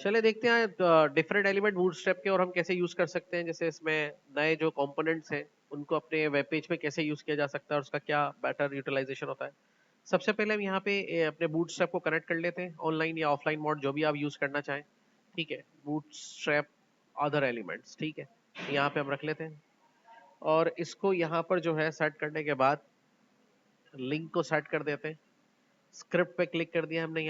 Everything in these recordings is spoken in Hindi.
चले देखते हैं डिफरेंट एलिमेंट बूटस्ट्रैप के और हम कैसे यूज कर सकते हैं। जैसे इसमें नए जो कंपोनेंट्स हैं उनको अपने वेब पेज पे कैसे यूज किया जा सकता है और उसका क्या बेटर यूटिलाइजेशन होता है। सबसे पहले हम यहाँ पे अपने बूटस्ट्रैप को कनेक्ट कर लेते हैं, ऑनलाइन या ऑफलाइन मोड जो भी आप यूज करना चाहें। ठीक है, बूटस्ट्रैप अदर एलिमेंट्स, ठीक है, यहाँ पे हम रख लेते हैं और इसको यहाँ पर जो है सेट करने के बाद लिंक को सेट कर देते हैं। स्क्रिप्ट पे क्लिक कर दिया हमने,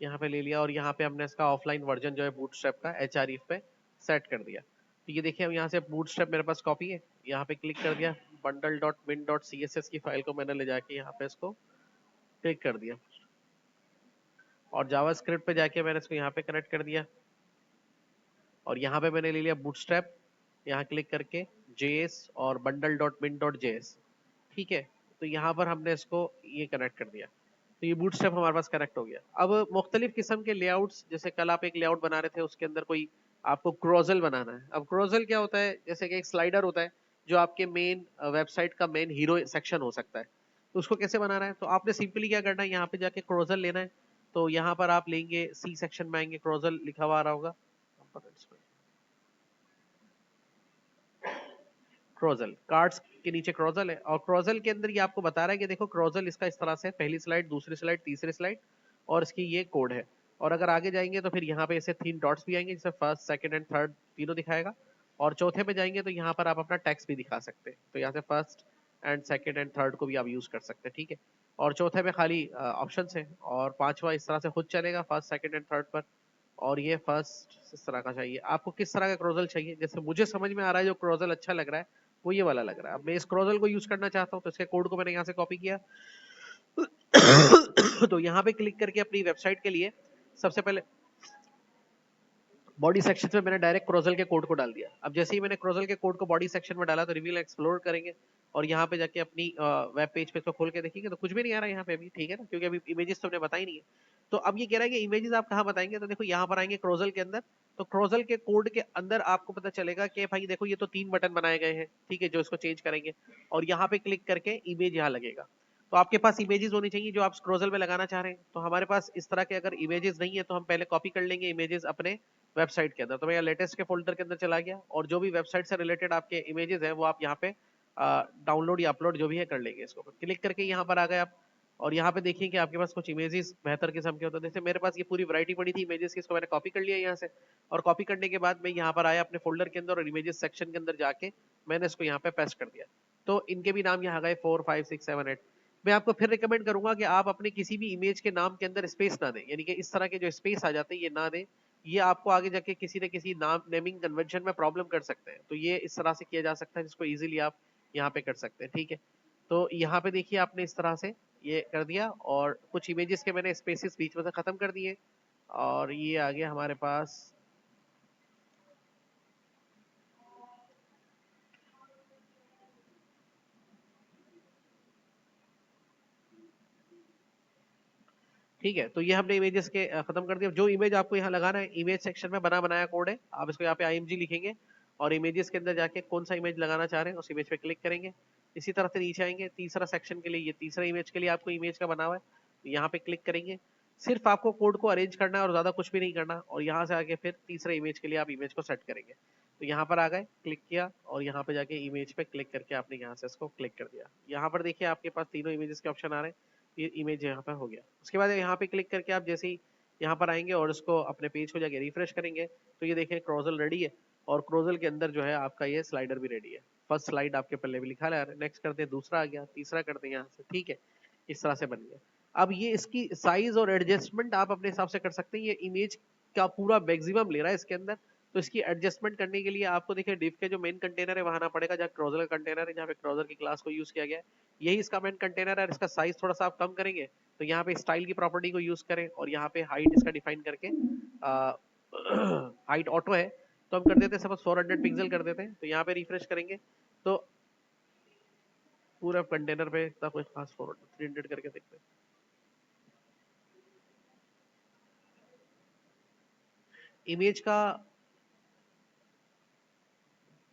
यहाँ पे ले लिया और यहाँ पे हमने इसका ऑफलाइन वर्जन जो है बूटस्ट्रैप का HREF पे सेट कर दिया। तो ये देखिए, हम यहाँ से बूटस्ट्रैप मेरे पास कॉपी है, यहाँ पे क्लिक कर दिया, bundle.min.css की फाइल को मैंने ले जाके यहाँ पे इसको क्लिक कर दिया और जावास्क्रिप्ट पे जाके मैंने इसको यहाँ पे कनेक्ट कर दिया और यहाँ पे मैंने ले लिया बूटस्ट्रैप, यहाँ क्लिक करके JS और bundle.min.js। ठीक है, तो यहाँ पर हमने इसको ये कनेक्ट कर दिया, तो ये बूटस्ट्रैप हमारे पास कनेक्ट हो गया। अब मुख्तलिफ किस्म के लेआउट्स, जैसे कल आप एक लेआउट बना रहे थे उसके अंदर कोई आपको क्रोजल बनाना है। अब क्रोजल क्या होता है, जैसे कि एक स्लाइडर होता है जो आपके मेन वेबसाइट का मेन हीरो सेक्शन हो सकता है, तो उसको कैसे बनाना है, तो आपने सिंपली क्या करना है, यहाँ पे जाके क्रोजल लेना है। तो यहाँ पर आप लेंगे, सी सेक्शन में आएंगे, क्रोजल लिखा हुआ आ रहा होगा, क्रोजल कार्ड्स के नीचे क्रोजल है और क्रोजल के अंदर ये आपको बता रहा है कि देखो क्रोजल इसका इस तरह से, पहली स्लाइड, दूसरी स्लाइड, तीसरी स्लाइड और इसकी ये कोड है। और अगर आगे जाएंगे तो फिर यहाँ पे ऐसे 3 डॉट्स भी आएंगे जिससे फर्स्ट, सेकंड एंड थर्ड तीनों दिखाएगा। और चौथे पे जाएंगे तो यहाँ पर आप अपना टेक्स्ट भी दिखा सकते हैं, तो यहाँ से first and second and third को भी आप यूज कर सकते हैं। ठीक है, और चौथे पे खाली ऑप्शन है और पांचवा इस तरह से खुद चलेगा फर्स्ट, सेकंड एंड थर्ड पर। और ये फर्स्ट इस तरह का चाहिए आपको, किस तरह का क्रोजल चाहिए, जैसे मुझे समझ में आ रहा है जो क्रोजल अच्छा लग रहा है वो ये वाला लग रहा है। अब मैं इस क्रोजल को यूज करना चाहता हूँ तो इसके कोड को मैंने यहाँ से कॉपी किया तो यहाँ पे क्लिक करके अपनी वेबसाइट के लिए सबसे पहले बॉडी सेक्शन में मैंने डायरेक्ट क्रोजल के कोड को डाल दिया। अब जैसे ही मैंने क्रोजल के कोड को बॉडी सेक्शन में डाला तो रिवील एक्सप्लोर करेंगे और यहाँ पे जाके अपनी वेब पेज पे इसको खोल के देखेंगे तो कुछ भी नहीं आ रहा है यहाँ पे अभी, ठीक है ना, क्योंकि अभी इमेजेस तो हमने बताई नहीं है। तो अब ये कह रहा है कि इमेजेस आप कहाँ बताएंगे, तो देखो यहाँ पर आएंगे क्रोजल के अंदर, तो क्रोजल के कोड के अंदर आपको पता चलेगा कि भाई देखो ये तो 3 बटन बनाए गए हैं, ठीक है, जो इसको चेंज करेंगे और यहाँ पे क्लिक करके इमेज यहाँ लगेगा। तो आपके पास इमेजेस होनी चाहिए जो आप स्क्रोजल में लगाना चाह रहे हैं। तो हमारे पास इस तरह के अगर इमेजेस नहीं है तो हम पहले कॉपी कर लेंगे इमेजेस अपने वेबसाइट के अंदर। तो मैं यहाँ लेटेस्ट के फोल्डर के अंदर चला गया और जो भी वेबसाइट से रिलेटेड आपके इमेजेस हैं वो आप यहाँ पे डाउनलोड या अपलोड जो भी है कर लेंगे। इसको क्लिक करके यहाँ पर आ गए आप और यहाँ पे देखिए कि आपके पास कुछ इमेजेस बेहतर किस्म के होते हैं। जैसे मेरे पास ये पूरी वैरायटी पड़ी थी इमेजेस की, इसको मैंने कॉपी कर लिया यहाँ से और कॉपी करने के बाद मैं यहाँ पर आया अपने फोल्डर के अंदर और इमेजेस सेक्शन के अंदर जाके मैंने इसको यहाँ पे पेस्ट कर दिया। तो इनके भी नाम यहाँ गए 4, 5, 6, 7, 8। मैं आपको फिर रिकमेंड करूंगा कि आप अपने किसी भी इमेज के नाम के अंदर स्पेस ना दें, यानी कि इस तरह के जो स्पेस आ जाते हैं ये ना दें। ये आपको आगे जाके किसी न किसी नाम नेमिंग कन्वेंशन में प्रॉब्लम कर सकते हैं, तो ये इस तरह से किया जा सकता है जिसको इजीली आप यहाँ पे कर सकते हैं। ठीक है, तो यहाँ पे देखिए आपने इस तरह से ये कर दिया और कुछ इमेजेस के मैंने स्पेसेस बीच में से खत्म कर दिए और ये आ गया हमारे पास। ठीक है, तो ये हमने इमेजेस के खत्म कर दिया। जो इमेज आपको यहाँ लगाना है इमेज सेक्शन में बना बनाया कोड है, आप इसको यहाँ पे IMG लिखेंगे और इमेजेस के अंदर जाके कौन सा इमेज लगाना चाह रहे हैं उस इमेज पे क्लिक करेंगे। इसी तरह से नीचे आएंगे, तीसरा सेक्शन के लिए ये तीसरा इमेज के लिए आपको इमेज का बना हुआ है, यहाँ पे क्लिक करेंगे। सिर्फ आपको कोड को अरेंज करना है और ज्यादा कुछ भी नहीं करना और यहाँ से आगे फिर तीसरे इमेज के लिए आप इमेज को सेट करेंगे। तो यहाँ पर आ गए, क्लिक किया और यहाँ पे जाके इमेज पे क्लिक करके आपने यहाँ से इसको क्लिक कर दिया। यहाँ पर देखिए आपके पास तीनों इमेजेस के ऑप्शन आ रहे हैं, ये इमेज यहाँ पर हो गया। उसके बाद यहाँ पे क्लिक करके आप जैसे ही यहाँ पर आएंगे और इसको अपने पेज को जाके रिफ्रेश करेंगे तो ये देखें क्रोजल रेडी है और क्रोजल के अंदर जो है आपका ये स्लाइडर भी रेडी है। फर्स्ट स्लाइड आपके पल्ले भी लिखा है, नेक्स्ट करते हैं, दूसरा आ गया, तीसरा करते हैं यहाँ से। ठीक है, इस तरह से बन गया। अब ये इसकी साइज और एडजस्टमेंट आप अपने हिसाब से कर सकते हैं। ये इमेज का पूरा मैक्सिमम ले रहा है इसके अंदर, तो इसकी एडजस्टमेंट करने के लिए आपको देखिए डिव के जो मेन कंटेनर है वहां आना पड़ेगा, जहाँ क्रोजर का कंटेनर है, जहाँ पे क्रोजर की क्लास को यूज किया गया है, यही इसका मेन कंटेनर है। इसका साइज थोड़ा सा आप कम करेंगे तो यहाँ पे स्टाइल की प्रॉपर्टी को यूज करें और यहाँ पे हाइट इसका डिफाइन करके हाइट ऑटो है तो हम कर देते हैं सपोज 400 पिक्सल कर देते हैं। तो यहाँ पे रिफ्रेश करेंगे तो पूरा कंटेनर पे इतना कोई खास 400 300 करके देखते हैं। इमेज का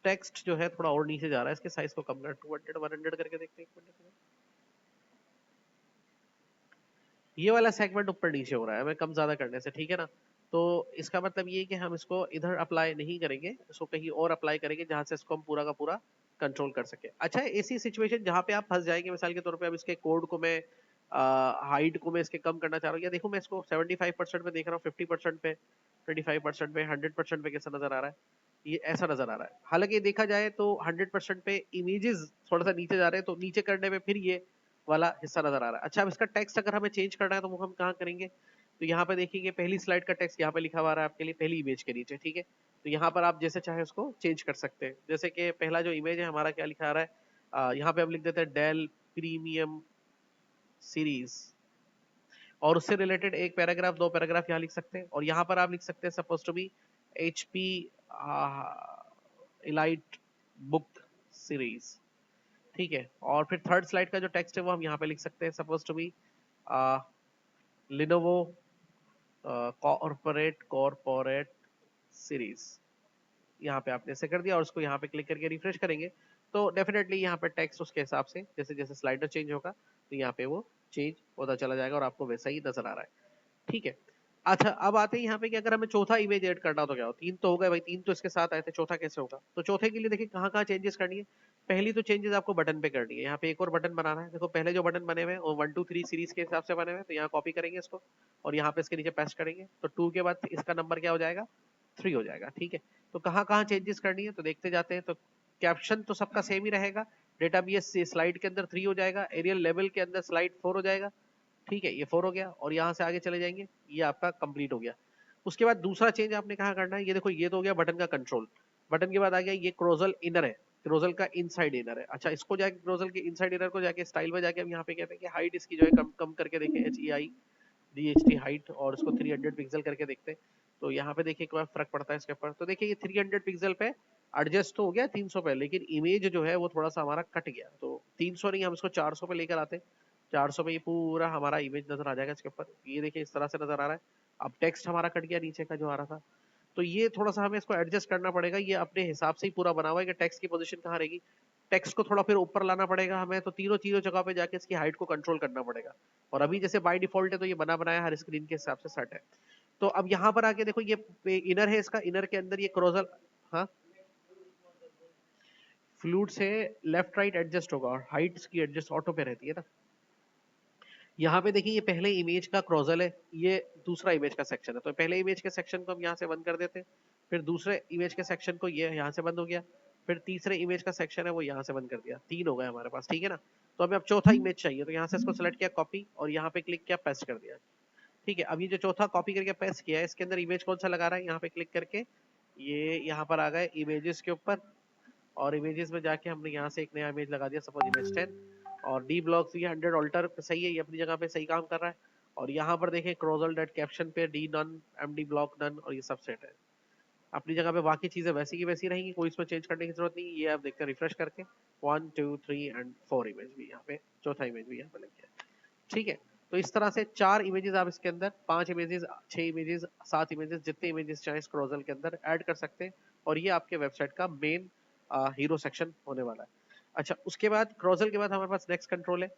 टेक्स्ट जो है थोड़ा और नीचे जा रहा है, इसके साइज को कम कर 200 100 करके देखते हैं। एक मिनट, ये वाला सेगमेंट ऊपर नीचे हो रहा है हमें कम ज्यादा करने से, ठीक है ना। तो इसका मतलब ये है कि हम इसको इधर अप्लाई नहीं करेंगे, इसको कहीं और अप्लाई करेंगे जहां से इसको हम पूरा का पूरा कंट्रोल कर सके। अच्छा, ऐसी सिचुएशन जहां पे आप फंस जाएंगे, मिसाल के तौर पे अब इसके कोड को मैं हाइट को मैं इसके कम करना चाह रहा हूँ, या देखो मैं इसको 75% पे देख रहा हूँ, 50% पे, 25% पे, 100% पे कैसा नजर आ रहा है, ये ऐसा नजर आ रहा है। हालांकि देखा जाए तो 100% पे इमेजेस थोड़ा सा नीचे जा रहे हैं, तो नीचे करने में फिर ये वाला हिस्सा नजर आ रहा है। अच्छा, अब इसका टेक्स्ट अगर हमें चेंज करना है तो वो हम कहाँ करेंगे? तो यहाँ पे देखिए पहली स्लाइड का टेक्स्ट यहाँ पे लिखा हुआ है आपके लिए पहली इमेज के नीचे, ठीक है। तो यहाँ पर आप जैसे चाहे उसको चेंज कर सकते हैं। जैसे कि पहला जो इमेज है हमारा क्या लिखा आ रहा है, यहाँ पे हम लिख देते हैं डेल प्रीमियम सीरीज, और उससे रिलेटेड एक पैराग्राफ, दो पैराग्राफ यहाँ लिख सकते हैं। और यहाँ पर आप लिख सकते हैं suppose to be HP elite book series, ठीक है। और फिर थर्ड स्लाइड का जो टेक्स्ट है वो हम यहाँ पे लिख सकते हैं suppose to be Lenovo corporate series. यहाँ पे आपने ऐसे कर दिया और उसको यहाँ पे क्लिक करके रिफ्रेश करेंगे तो डेफिनेटली यहाँ पे टेक्स्ट उसके हिसाब से जैसे जैसे स्लाइडर चेंज होगा तो यहाँ पे वो चेंज होता चला जाएगा और आपको वैसा ही नजर आ रहा है, ठीक है। अच्छा, अब आते हैं यहाँ पे कि अगर हमें चौथा इमेज ऐड करना हो तो क्या हो? तीन तो हो गए भाई, तीन तो इसके साथ आए थे, चौथा कैसे होगा? तो चौथे के लिए देखिए कहाँ कहाँ चेंजेस करनी है। पहली तो चेंजेस आपको बटन पे करनी है। यहाँ पे एक और बटन बनाना है। देखो पहले जो बटन बने हुए हैं वो 1 2 3 सीरीज के हिसाब से बने हुए हैं, तो यहाँ कॉपी करेंगे इसको और यहाँ पे इसके नीचे पेस्ट करेंगे, तो 2 के बाद इसका नंबर क्या हो जाएगा? 3 हो जाएगा, ठीक है। तो कहाँ कहाँ चेंजेस करनी है तो देखते जाते हैं। तो कैप्शन तो सबका सेम ही रहेगा, डेटाबेस स्लाइड के अंदर 3 हो जाएगा, एरियल लेवल के अंदर स्लाइड 4 हो जाएगा, ठीक है। ये 4 हो गया और यहाँ से आगे चले जाएंगे, ये आपका कंप्लीट हो गया। उसके बाद दूसरा चेंज आपने कहाँ करना है, ये देखो ये तो हो गया बटन का कंट्रोल। बटन के बाद आ गया ये क्रोजल इनर है, क्रोजल का इनसाइड इनर है। अच्छा, इसको जाके क्रोजल के इनसाइड इनर को जाके स्टाइल में जाके हम यहाँ पे कहते हैं कि हाइट इसकी जो है कम कम करके देखें, HEIDHT हाइट, और इसको 300 पिक्सल करके देखते हैं। तो यहाँ पे देखिए क्या फर्क पड़ता है इसके ऊपर। तो देखिए ये 300 पिक्सल पे एडजस्ट तो हो गया 300 पे, लेकिन इमेज जो है वो थोड़ा सा हमारा कट गया। तो 300 नहीं, हम इसको 400 पे लेकर आते हैं। 400 पे ये पूरा हमारा इमेज नजर आ जाएगा इसके ऊपर। ये देखिए इस तरह से नजर आ रहा है। अब टेक्स्ट हमारा कट गया नीचे का जो आ रहा था, तो ये थोड़ा सा हमें इसको एडजस्ट करना पड़ेगा। ये अपने हिसाब से ही पूरा बना हुआ है कि टेक्स्ट की पोजीशन कहाँ रहेगी। टेक्स्ट को थोड़ा फिर ऊपर लाना पड़ेगा हमें, तो तीनों तीनों जगह पे जाके इसकी हाइट को कंट्रोल करना पड़ेगा। और अभी जैसे बाय डिफॉल्ट है तो ये बना बनाया हर स्क्रीन के हिसाब से सेट है। तो अब यहाँ पर आके देखो ये इनर है, इसका इनर के अंदर ये क्रोजल, हाँ, फ्लूड से लेफ्ट राइट एडजस्ट होगा और हाइट की एडजस्ट ऑटो पे रहती है ना। यहाँ पे देखिए ये पहले इमेज का क्रोजल है, ये दूसरा इमेज का सेक्शन है। तो पहले इमेज के सेक्शन को हम यहाँ से बंद कर देते हैं, फिर दूसरे इमेज के सेक्शन को ये यहाँ से बंद हो गया, फिर तीसरे इमेज का सेक्शन है वो यहाँ से बंद कर दिया। 3 हो गए हमारे पास, ठीक है ना। तो हमें अब चौथा इमेज चाहिए, तो यहाँ से इसको सेलेक्ट किया, कॉपी, और यहाँ पे क्लिक किया, पेस्ट कर दिया, ठीक है। अब ये जो चौथा कॉपी करके पेस्ट किया है इसके अंदर इमेज कौन सा लगा रहा है, यहाँ पे क्लिक करके ये यहाँ पर आ गए इमेजेस के ऊपर, और इमेजेस में जाके हमने यहाँ से एक नया इमेज लगा दिया, सपोज इमेज 10। और डी ब्लॉक्स ये 100 ऑल्टर सही है, ये अपनी जगह पे सही काम कर रहा है। और यहाँ पर देखें क्रोजल डॉट कैप्शन पे D none, MD block none, और ये सब सेट है अपनी जगह पे। बाकी चीजें वैसी की वैसी रहेंगी, कोई इसमें चेंज करने की जरूरत नहीं। ये आप देखते हैं रिफ्रेश करके 1 2 3 एंड 4 इमेज भी यहाँ पे, चौथा इमेज भी यहाँ पे लग गया, ठीक है। तो इस तरह से 4 इमेजेस आप इसके अंदर, 5 इमेजेस, 6 इमेजेस, 7 इमेजेस, जितने इमेजेस चाहे स्क्रोजल के अंदर ऐड कर सकते हैं। और ये आपके वेबसाइट का मेन हीरो सेक्शन होने वाला है। अच्छा, उसके बाद क्रोजल के बाद हमारे पास नेक्स्ट कंट्रोल है,